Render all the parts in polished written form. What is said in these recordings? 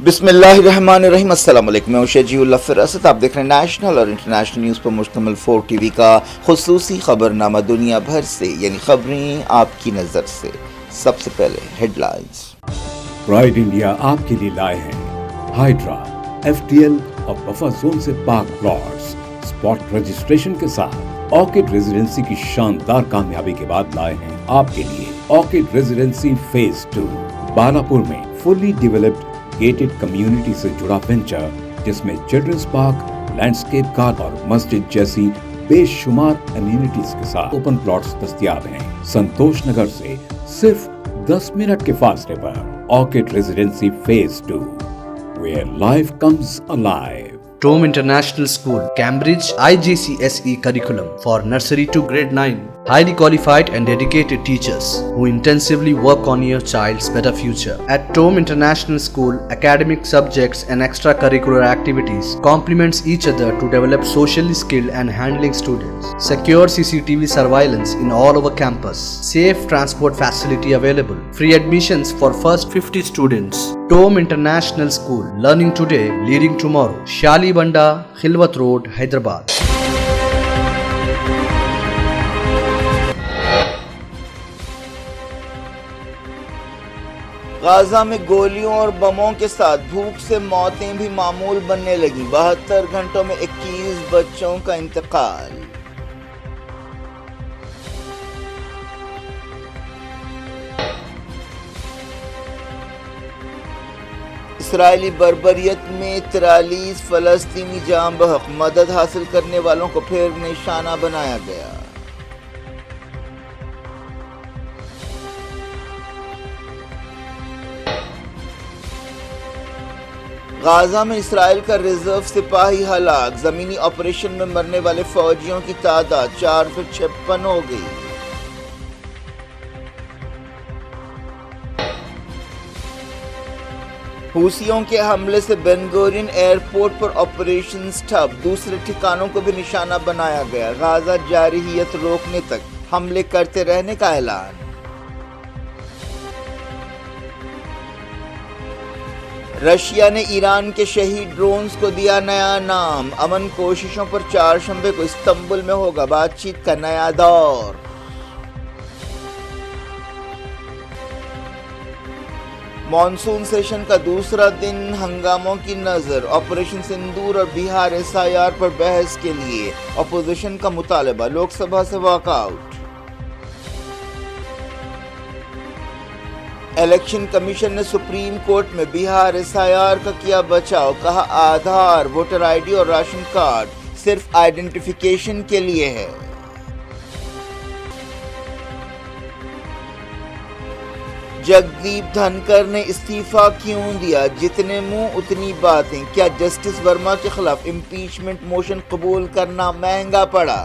بسم اللہ الرحمن الرحیم۔ السلام علیکم، میں شجی اللہ فراست۔ آپ دیکھ رہے ہیں نیشنل اور انٹرنیشنل نیوز پر مشتمل 4 ٹی وی کا خصوصی خبرنامہ دنیا بھر سے، یعنی خبریں آپ کی نظر سے۔ سب سے پہلے ہیڈ لائنز۔ پرائڈ انڈیا آپ کے لیے لائے ہیں ہائیڈرا، ایف ٹی ایل اور بفر زون سے پاک پلاٹس اسپاٹ رجسٹریشن کے ساتھ۔ آرکڈ ریزیڈنسی کی شاندار کامیابی کے بعد لائے ہیں آپ کے لیے آرکڈ ریزیڈنسی فیز 2 بالاپور میں فلی ڈیولپڈ گیٹڈ کمیونٹی سے جڑا وینچر، جس میں چلڈرنس پارک، لینڈسکیپ گارڈن اور مسجد جیسی بے شمار امینٹیز کے ساتھ اوپن پلاٹس دستیاب ہیں۔ سنتوش نگر سے صرف 10 منٹ کے فاصلے پر orchid residency phase 2 where life comes alive. Tome International School, Cambridge IGCSE curriculum for nursery to grade 9. Highly qualified and dedicated teachers who intensively work on your child's better future. At Tome International School, academic subjects and extracurricular activities complements each other to develop socially skilled and handling students. Secure CCTV surveillance in all over campus. Safe transport facility available. Free admissions for first 50 students. Tome International School, learning today, leading tomorrow. Shali Banda, Khilwat Road, Hyderabad. غازہ میں گولیوں اور بموں کے ساتھ بھوک سے موتیں بھی معمول بننے لگیں۔ 72 گھنٹوں میں 21 بچوں کا انتقال۔ اسرائیلی بربریت میں 43 فلسطینی جاں بحق، مدد حاصل کرنے والوں کو پھر نشانہ بنایا گیا۔ غازہ میں اسرائیل کا ریزرو سپاہی ہلاک، زمینی آپریشن میں مرنے والے فوجیوں کی تعداد 456 ہو گئی۔ حوثیوں کے حملے سے بین گورین ایئرپورٹ پر آپریشنز ٹھپ، دوسرے ٹھکانوں کو بھی نشانہ بنایا گیا۔ غازہ جارحیت روکنے تک حملے کرتے رہنے کا اعلان۔ رشیا نے ایران کے شہید ڈرونز کو دیا نیا نام، امن کوششوں پر 4 شنبے کو استنبول میں ہوگا بات چیت کا نیا دور۔ مانسون سیشن کا دوسرا دن ہنگاموں کی نظر، آپریشن سندور اور بہار ایس آئی آر پر بحث کے لیے اپوزیشن کا مطالبہ، لوک سبھا سے واک آؤٹ۔ الیکشن کمیشن نے سپریم کورٹ میں بہار ایس آئی آر کا کیا بچاؤ، کہا آدھار، ووٹر آئی ڈی اور راشن کارڈ صرف آئیڈینٹیفیکیشن کے لیے ہے۔ جگدیپ دھنکر نے استعفیٰ کیوں دیا؟ جتنے منہ اتنی باتیں، کیا جسٹس ورما کے خلاف امپیچمنٹ موشن قبول کرنا مہنگا پڑا؟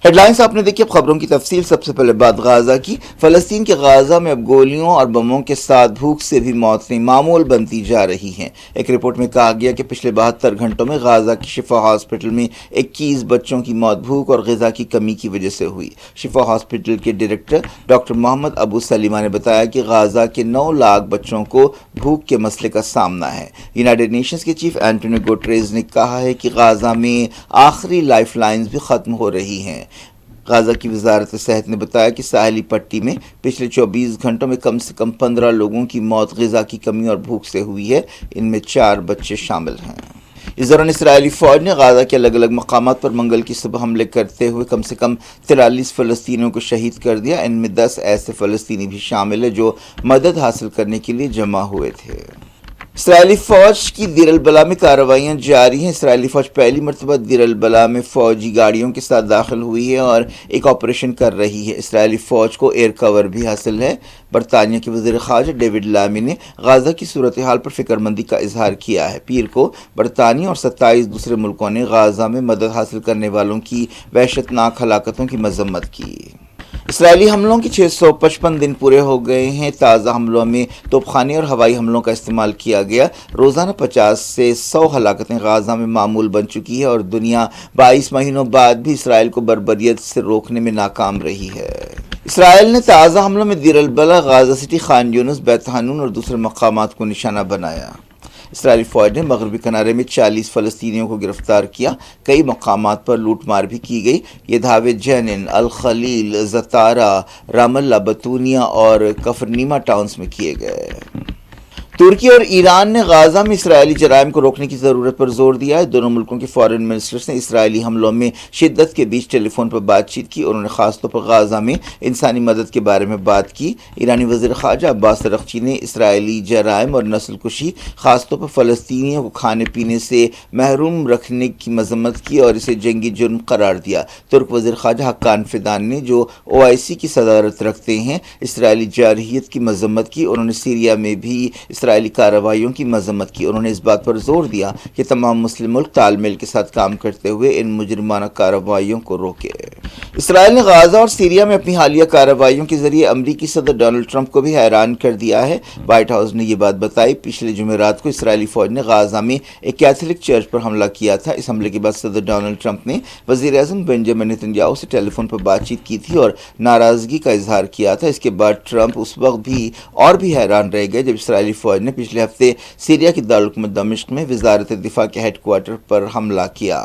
ہیڈ لائنز آپ نے دیکھی، اب خبروں کی تفصیل۔ سب سے پہلے بات غازہ کی۔ فلسطین کے غازہ میں اب گولیوں اور بموں کے ساتھ بھوک سے بھی موتیں معمول بنتی جا رہی ہیں۔ ایک رپورٹ میں کہا گیا کہ پچھلے 72 گھنٹوں میں غازہ کی شفا ہاسپٹل میں 21 بچوں کی موت بھوک اور غذا کی کمی کی وجہ سے ہوئی۔ شفا ہاسپٹل کے ڈائریکٹر ڈاکٹر محمد ابو سلیمہ نے بتایا کہ غازہ کے 9 لاکھ بچوں کو بھوک کے مسئلے کا سامنا ہے۔ یونائیٹڈ نیشنز کے چیف اینٹونیو گوٹریز نے کہا ہے کہ غازہ میں آخری لائف لائنز بھی ختم ہو رہی ہیں۔ غازہ کی وزارت صحت نے بتایا کہ ساحلی پٹی میں پچھلے 24 گھنٹوں میں کم سے کم 15 لوگوں کی موت غذا کی کمی اور بھوک سے ہوئی ہے، ان میں 4 بچے شامل ہیں۔ اس دوران اسرائیلی فوج نے غازہ کے الگ الگ مقامات پر منگل کی صبح حملے کرتے ہوئے کم سے کم 43 فلسطینیوں کو شہید کر دیا۔ ان میں 10 ایسے فلسطینی بھی شامل ہیں جو مدد حاصل کرنے کے لیے جمع ہوئے تھے۔ اسرائیلی فوج کی دیر البلح میں کارروائیاں جاری ہیں۔ اسرائیلی فوج پہلی مرتبہ دیر البلح میں فوجی گاڑیوں کے ساتھ داخل ہوئی ہے اور ایک آپریشن کر رہی ہے۔ اسرائیلی فوج کو ایئر کور بھی حاصل ہے۔ برطانیہ کے وزیر خارجہ ڈیوڈ لامی نے غازہ کی صورتحال پر فکر مندی کا اظہار کیا ہے۔ پیر کو برطانیہ اور 27 دوسرے ملکوں نے غازہ میں مدد حاصل کرنے والوں کی وحشتناک ہلاکتوں کی مذمت کی۔ اسرائیلی حملوں کے 655 دن پورے ہو گئے ہیں. تازہ حملوں میں توپخانے اور ہوائی حملوں کا استعمال کیا گیا. روزانہ 50 سے 100 ہلاکتیں غازہ میں معمول بن چکی ہے اور دنیا 22 مہینوں بعد بھی اسرائیل کو بربریت سے روکنے میں ناکام رہی ہے. اسرائیل نے تازہ حملوں میں دیر البلح، غازہ سٹی، خان یونس، بیت حانون اور دوسرے مقامات کو نشانہ بنایا. اسرائیلی فوج نے مغربی کنارے میں 40 فلسطینیوں کو گرفتار کیا. کئی مقامات پر لوٹ مار بھی کی گئی. یہ دھاوے جنین، الخلیل، زتارا، رام اللہ، بتونیا اور کفرنیما ٹاؤنز میں کیے گئے. ترکی اور ایران نے غازہ میں اسرائیلی جرائم کو روکنے کی ضرورت پر زور دیا ہے. دونوں ملکوں کے فارن منسٹرز نے اسرائیلی حملوں میں شدت کے بیچ ٹیلی فون پر بات چیت کی. انہوں نے خاص طور پر غازہ میں انسانی مدد کے بارے میں بات کی. ایرانی وزیر خارجہ عباس ارغچی نے اسرائیلی جرائم اور نسل کشی، خاص طور پر فلسطینیوں کو کھانے پینے سے محروم رکھنے کی مذمت کی اور اسے جنگی جرم قرار دیا. ترک وزیر خارجہ حقان فیدان نے، جو OIC کی صدارت رکھتے ہیں، اسرائیلی جارحیت کی مذمت کی. انہوں نے سیریا میں بھی اسرائیلی کارروائیوں کی مذمت کی. انہوں نے اس بات پر زور دیا کہ تمام مسلم ملک تال میل کے ساتھ کام کرتے ہوئے ان مجرمانہ کارروائیوں کو روکے. اسرائیل نے غازہ اور سیریا میں اپنی حالیہ کارروائیوں کے ذریعے امریکی صدر ڈونلڈ ٹرمپ کو بھی حیران کر دیا ہے. وائٹ ہاؤس نے یہ بات بتائی. پچھلے جمعرات کو اسرائیلی فوج نے غازہ میں ایک کیتھولک چرچ پر حملہ کیا تھا. اس حملے کے بعد صدر ڈونلڈ ٹرمپ نے وزیر اعظم بنجامن نیتنیاہو سے ٹیلی فون پر بات چیت کی تھی اور ناراضگی کا اظہار کیا تھا. اس کے بعد ٹرمپ اس وقت بھی حیران رہ گئے جب اسرائیلی فوج نے پچھلے ہفتے سیریا کی دارالحکومت دمشق میں وزارت دفاع کے ہیڈ کوارٹر پر حملہ کیا.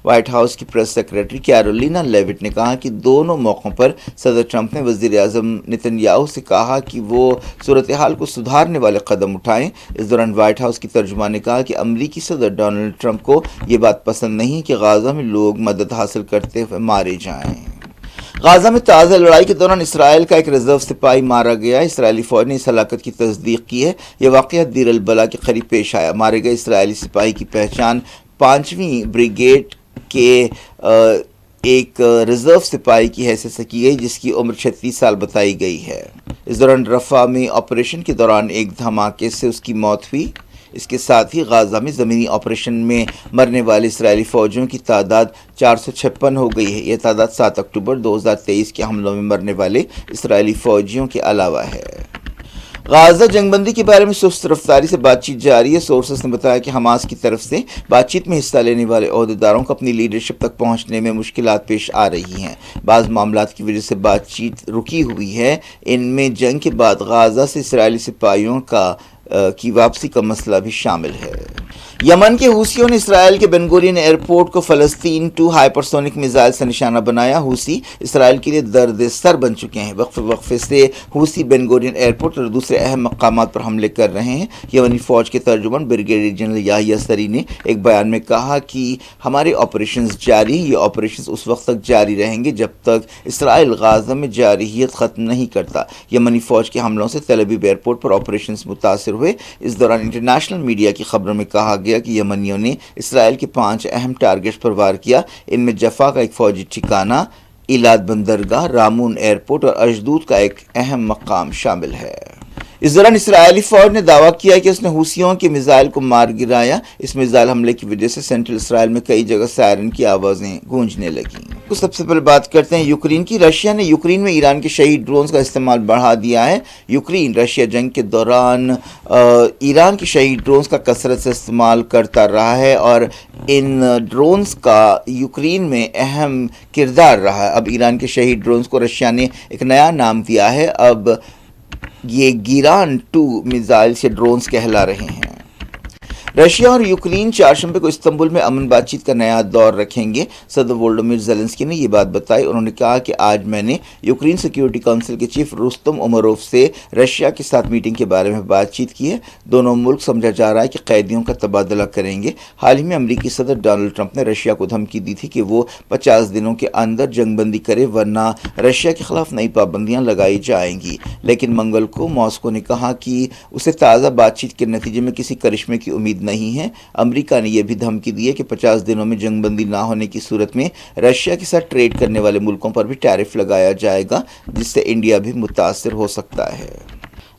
وائٹ ہاؤس کی پریس سیکریٹری کیرولینا لیوٹ نے کہا کہ دونوں موقعوں پر صدر ٹرمپ نے وزیر اعظم نیتنیاہو سے کہا کہ وہ صورتحال کو سدھارنے والے قدم اٹھائیں. اس دوران وائٹ ہاؤس کی ترجمان نے کہا کہ امریکی صدر ڈونلڈ ٹرمپ کو یہ بات پسند نہیں کہ غازہ میں لوگ مدد حاصل کرتے ہوئے مارے جائیں. غازہ میں تازہ لڑائی کے دوران اسرائیل کا ایک ریزرو سپاہی مارا گیا. اسرائیلی فوج نے اس ہلاکت کی تصدیق کی ہے. یہ واقعہ دیر البلح کے قریب پیش آیا. مارے گئے اسرائیلی سپاہی کی پہچان 5ویں بریگیڈ کے ایک ریزرو سپاہی کی حیثیت سے کی گئی جس کی عمر 36 سال بتائی گئی ہے. اس دوران رفح میں آپریشن کے دوران ایک دھماکے سے اس کی موت ہوئی. اس کے ساتھ ہی غازہ میں زمینی آپریشن میں مرنے والے اسرائیلی فوجیوں کی تعداد 456 ہو گئی ہے. یہ تعداد 7 اکتوبر 2023 کے حملوں میں مرنے والے اسرائیلی فوجیوں کے علاوہ ہے. غازہ جنگ بندی کے بارے میں سست رفتاری سے بات چیت جاری ہے. سورسز نے بتایا کہ حماس کی طرف سے بات چیت میں حصہ لینے والے عہدیداروں کو اپنی لیڈرشپ تک پہنچنے میں مشکلات پیش آ رہی ہیں. بعض معاملات کی وجہ سے بات چیت رکی ہوئی ہے. ان میں جنگ کے بعد غازہ سے اسرائیلی سپاہیوں کی واپسی کا مسئلہ بھی شامل ہے. یمن کے حوثیوں نے اسرائیل کے بن گورین ایئرپورٹ کو فلسطین 2 ہائپرسونک میزائل سے نشانہ بنایا. حوثی اسرائیل کے لیے درد سر بن چکے ہیں. وقفے سے حوثی بن گورین ایئرپورٹ اور دوسرے اہم مقامات پر حملے کر رہے ہیں. یمنی فوج کے ترجمان بریگیڈیئر جنرل یحییٰ سری نے ایک بیان میں کہا کہ ہمارے آپریشنز جاری ہیں. یہ آپریشنز اس وقت تک جاری رہیں گے جب تک اسرائیل غازہ میں جارحیت ختم نہیں کرتا. یمنی فوج کے حملوں سے تل ابیب ایئرپورٹ پر آپریشنز متاثر ہوئے. اس دوران انٹرنیشنل میڈیا کی خبروں میں کہا گیا کہ یمنیوں نے اسرائیل کے 5 اہم ٹارگٹس پر وار کیا. ان میں جفا کا ایک فوجی ٹھکانہ، ایلات بندرگاہ، رامون ایئرپورٹ اور اشدود کا ایک اہم مقام شامل ہے. اس دوران اسرائیلی فوج نے دعویٰ کیا کہ اس نے حوثیوں کے میزائل کو مار گرایا. اس میزائل حملے کی وجہ سے سینٹرل اسرائیل میں کئی جگہ سائرن کی آوازیں گونجنے لگیں. سب سے پہلے بات کرتے ہیں یوکرین کی. رشیا نے یوکرین میں ایران کے شہید ڈرونز کا استعمال بڑھا دیا ہے. یوکرین رشیا جنگ کے دوران ایران کے شہید ڈرونز کا کثرت سے استعمال کرتا رہا ہے اور ان ڈرونز کا یوکرین میں اہم کردار رہا ہے. اب ایران کے شہید ڈرونز کو رشیا نے ایک نیا نام دیا ہے. اب یہ گیران 2 میزائل سے ڈرونز کہلا رہے ہیں. رشیا اور یوکرین چہارشنبے کو استنبول میں امن بات چیت کا نیا دور رکھیں گے. صدر وولودیمیر زیلنسکی نے یہ بات بتائی. انہوں نے کہا کہ آج میں نے یوکرین سیکیورٹی کونسل کے چیف رستم امروف سے رشیا کے ساتھ میٹنگ کے بارے میں بات چیت کی ہے. دونوں ملک سمجھا جا رہا ہے کہ قیدیوں کا تبادلہ کریں گے. حال ہی میں امریکی صدر ڈونلڈ ٹرمپ نے رشیا کو دھمکی دی تھی کہ وہ 50 دنوں کے اندر جنگ بندی کرے ورنہ رشیا کے خلاف نئی پابندیاں لگائی جائیں گی. لیکن منگل کو ماسکو نے کہا کہ اسے تازہ بات چیت کے نتیجے میں کسی کرشمے کی امید نہیں ہے. امریکہ نے یہ بھی دھمکی دی ہے کہ 50 دنوں میں جنگ بندی نہ ہونے کی صورت میں رشیا کے ساتھ ٹریڈ کرنے والے ملکوں پر بھی ٹیرف لگایا جائے گا جس سے انڈیا بھی متاثر ہو سکتا ہے.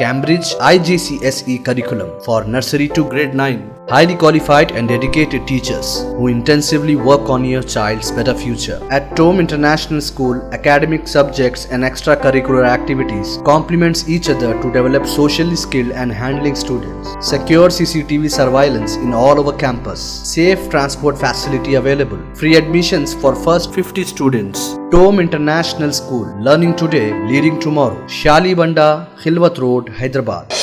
Cambridge IGCSE curriculum for nursery to grade 9. Highly qualified and dedicated teachers who intensively work on your child's better future. At Tome International School, academic subjects and extracurricular activities complements each other to develop socially skilled and handling students. Secure CCTV surveillance in all over campus. Safe transport facility available. Free admissions for first 50 students. Tome International School, learning today, leading tomorrow. Shalibanda, Khilwat Road, Hyderabad.